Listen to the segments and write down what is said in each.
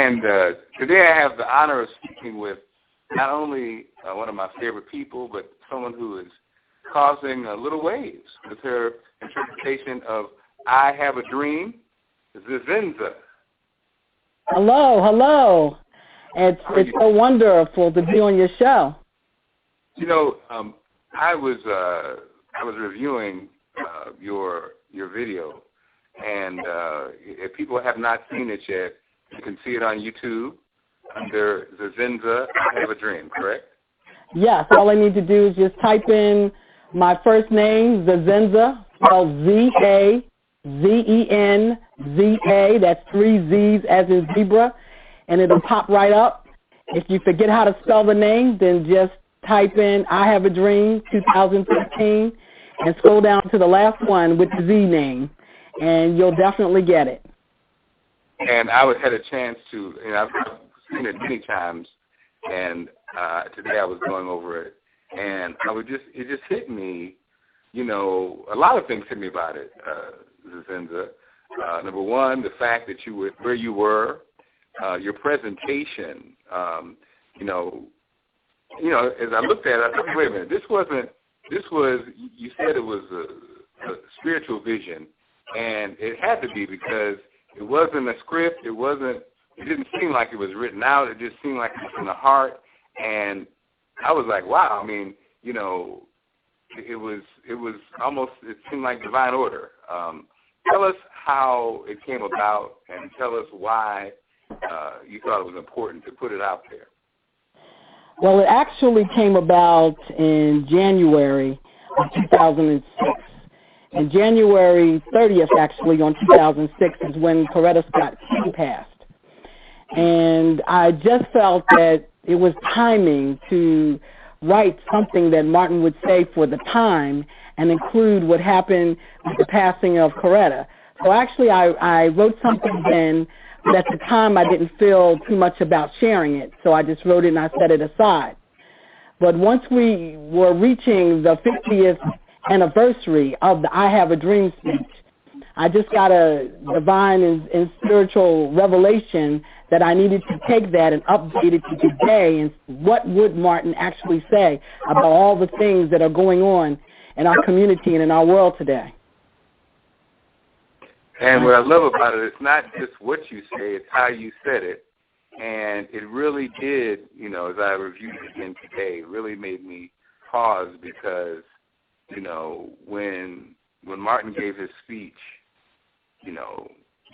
And today I have the honor of speaking with not only one of my favorite people, but someone who is causing little waves with her interpretation of I Have a Dream, Zazenza. Hello. It's so wonderful to be on your show. You know, I was reviewing your video, and if people have not seen it yet, you can see it on YouTube under Zazenza, I Have a Dream, correct? Yes, all I need to do is just type in my first name, Zazenza, spelled Z-A-Z-E-N-Z-A, that's 3 Z's as in zebra, and it'll pop right up. If you forget how to spell the name, then just type in I Have a Dream 2015 and scroll down to the last one with the Z name, and you'll definitely get it. And I had a chance to, I've seen it many times, and today I was going over it, and it just hit me, a lot of things hit me about it, Zazenza. Number one, the fact that you were where you were, your presentation, as I looked at it, I thought, wait a minute, you said it was a spiritual vision, and it had to be because it wasn't a script, it didn't seem like it was written out, it just seemed like it was from the heart, and I was like, wow, it was almost, it seemed like divine order. Tell us how it came about, and tell us why you thought it was important to put it out there. Well, it actually came about in January of 2006. And January 30th, actually, on 2006 is when Coretta Scott King passed. And I just felt that it was timing to write something that Martin would say for the time and include what happened with the passing of Coretta. So actually I wrote something then, but at the time I didn't feel too much about sharing it, so I just wrote it and I set it aside. But once we were reaching the 50th anniversary of the I Have a Dream speech, I just got a divine and spiritual revelation that I needed to take that and update it to today, and what would Martin actually say about all the things that are going on in our community and in our world today. And what I love about it, it's not just what you say, it's how you said it. And it really did, as I reviewed it again today, it really made me pause because, when Martin gave his speech,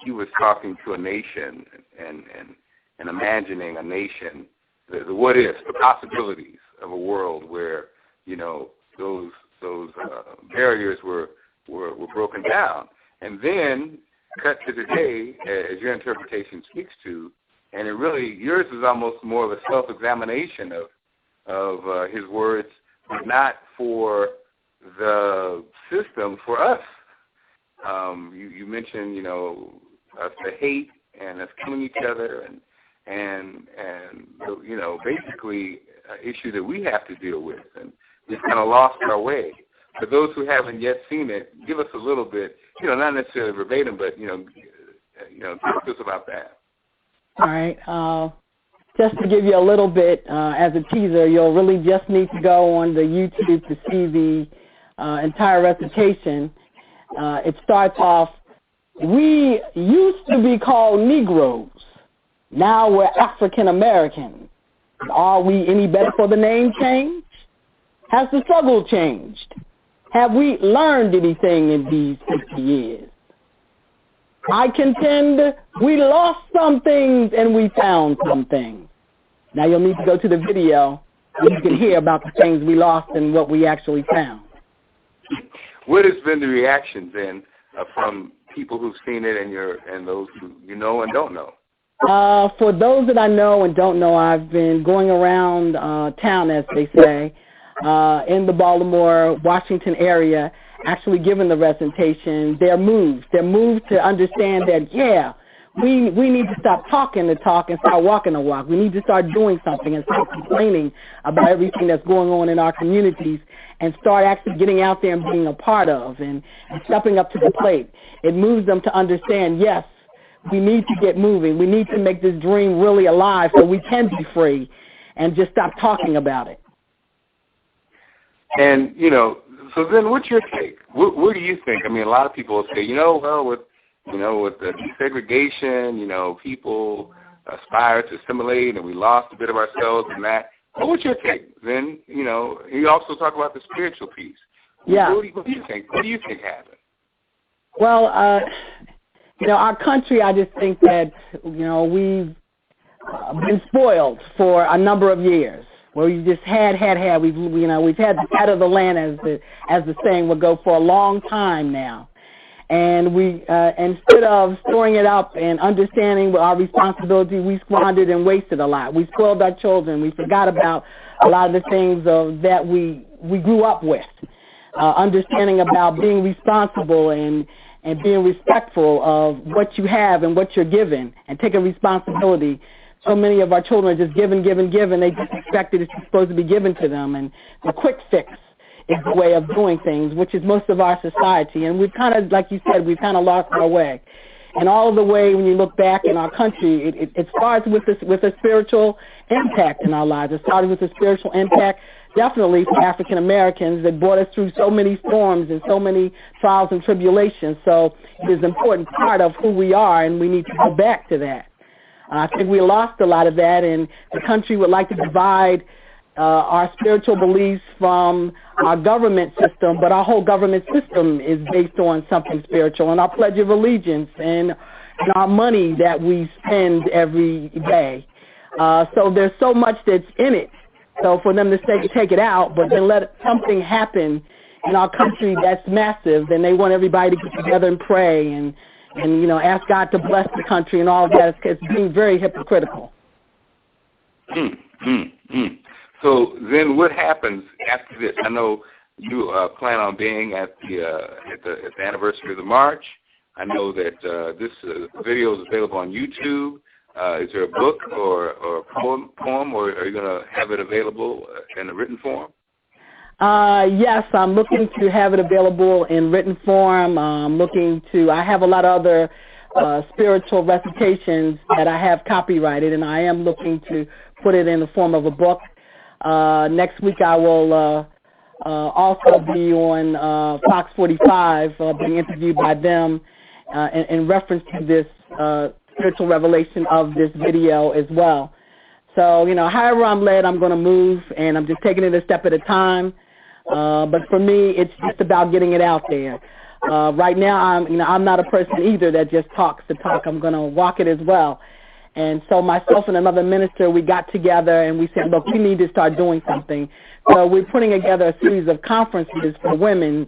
he was talking to a nation and imagining a nation, the what ifs, the possibilities of a world where, those barriers were broken down. And then cut to today, as your interpretation speaks to, and it really, yours is almost more of a self-examination of his words, but not for the system, for us. You mentioned, us the hate and us killing each other and basically an issue that we have to deal with, and we've kind of lost our way. For those who haven't yet seen it, give us a little bit, not necessarily verbatim, but talk to us about that. All right. Just to give you a little bit as a teaser, you'll really just need to go on the YouTube to see the entire recitation. It starts off, we used to be called Negroes. Now we're African Americans. Are we any better for the name change? Has the struggle changed? Have we learned anything in these 50 years? I contend we lost some things and we found some things. Now you'll need to go to the video and you can hear about the things we lost and what we actually found. What has been the reaction then from people who've seen it and those who you know and don't know? For those that I know and don't know, I've been going around town, as they say, in the Baltimore, Washington area, actually giving the recitation. They're moved. They're moved to understand that, we need to stop talking the talk and start walking the walk. We need to start doing something and stop complaining about everything that's going on in our communities and start actually getting out there and being a part of and stepping up to the plate. It moves them to understand, yes, we need to get moving. We need to make this dream really alive so we can be free and just stop talking about it. And, so then what's your take? What do you think? I mean, a lot of people say, with the desegregation, people aspire to assimilate and we lost a bit of ourselves in that. But what's your take? Then, you also talk about the spiritual piece. Yeah. What do you think? What do you think happened? Well, our country, I just think that, we've been spoiled for a number of years. Where we just had. We've had the fat of the land, as the saying would go, for a long time now. And we, instead of storing it up and understanding our responsibility, we squandered and wasted a lot. We spoiled our children. We forgot about a lot of the things that we grew up with. Understanding about being responsible and being respectful of what you have and what you're given and taking responsibility. So many of our children are just given. They just expect it's supposed to be given to them. And the quick fix is the way of doing things, which is most of our society. And we've kind of, like you said, we've kind of lost our way. And all of the way, when you look back in our country, it starts with a spiritual impact in our lives. It started with a spiritual impact, definitely for African Americans, that brought us through so many storms and so many trials and tribulations. So it is an important part of who we are, and we need to go back to that. I think we lost a lot of that, and the country would like to divide our spiritual beliefs from our government system, but our whole government system is based on something spiritual, and our Pledge of Allegiance and our money that we spend every day. So there's so much that's in it. So for them to say take it out, but then let something happen in our country that's massive, then they want everybody to get together and pray and ask God to bless the country and all of that. It's being very hypocritical. So then what happens after this? I know you plan on being at the anniversary of the march. I know that this video is available on YouTube. Is there a book or a poem, or are you going to have it available in a written form? Yes, I'm looking to have it available in written form. I have a lot of other spiritual recitations that I have copyrighted, and I am looking to put it in the form of a book. Next week I will also be on Fox 45, being interviewed by them in reference to this spiritual revelation of this video as well. So, however I'm led, I'm going to move, and I'm just taking it a step at a time. But for me, it's just about getting it out there. Right now, I'm not a person either that just talks the talk. I'm going to walk it as well. And so myself and another minister, we got together and we said, look, we need to start doing something. So we're putting together a series of conferences for women,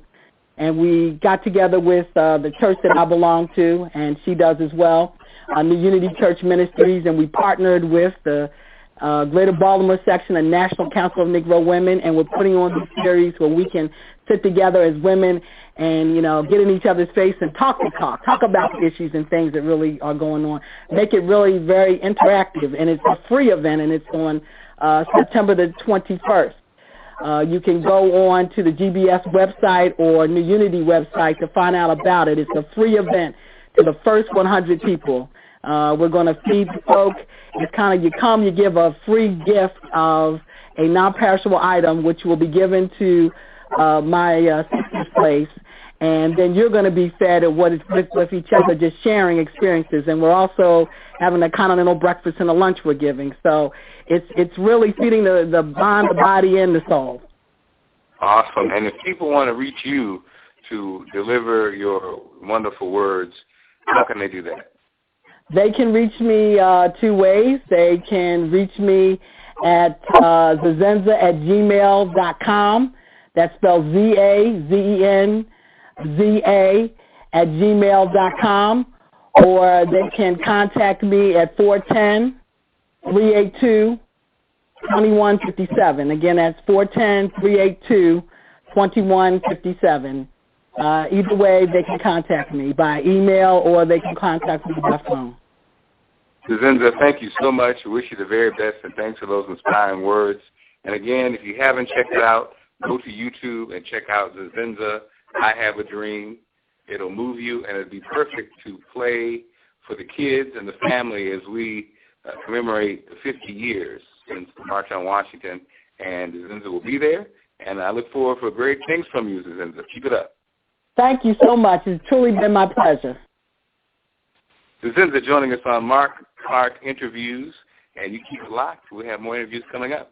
and we got together with the church that I belong to, and she does as well, New Unity Church Ministries, and we partnered with the Greater Baltimore section of National Council of Negro Women, and we're putting on this series where we can sit together as women and, get in each other's face and talk about the issues and things that really are going on. Make it really very interactive, and it's a free event, and it's on September the 21st. You can go on to the GBS website or New Unity website to find out about it. It's a free event to the first 100 people. We're going to feed the folk. It's kind of, you come, you give a free gift of a non-perishable item, which will be given to my sister's place, and then you're going to be fed at what is with each other, just sharing experiences. And we're also having a continental breakfast and a lunch we're giving. So it's really feeding the mind, the body, and the soul. Awesome. And if people want to reach you to deliver your wonderful words, how can they do that? They can reach me two ways. They can reach me at zazenza@gmail.com. That's spelled ZAZENZA@gmail.com. Or they can contact me at 410-382-2157. Again, that's 410-382-2157. Either way, they can contact me by email or they can contact me by phone. Zazenza, thank you so much. We wish you the very best, and thanks for those inspiring words. And again, if you haven't checked it out, go to YouTube and check out Zazenza, I Have a Dream. It'll move you, and it'll be perfect to play for the kids and the family as we commemorate the 50 years since the March on Washington. And Zazenza will be there, and I look forward for great things from you, Zazenza. Keep it up. Thank you so much. It's truly been my pleasure. Zazenza joining us on Marc Clarke Interviews, and you keep it locked. We'll have more interviews coming up.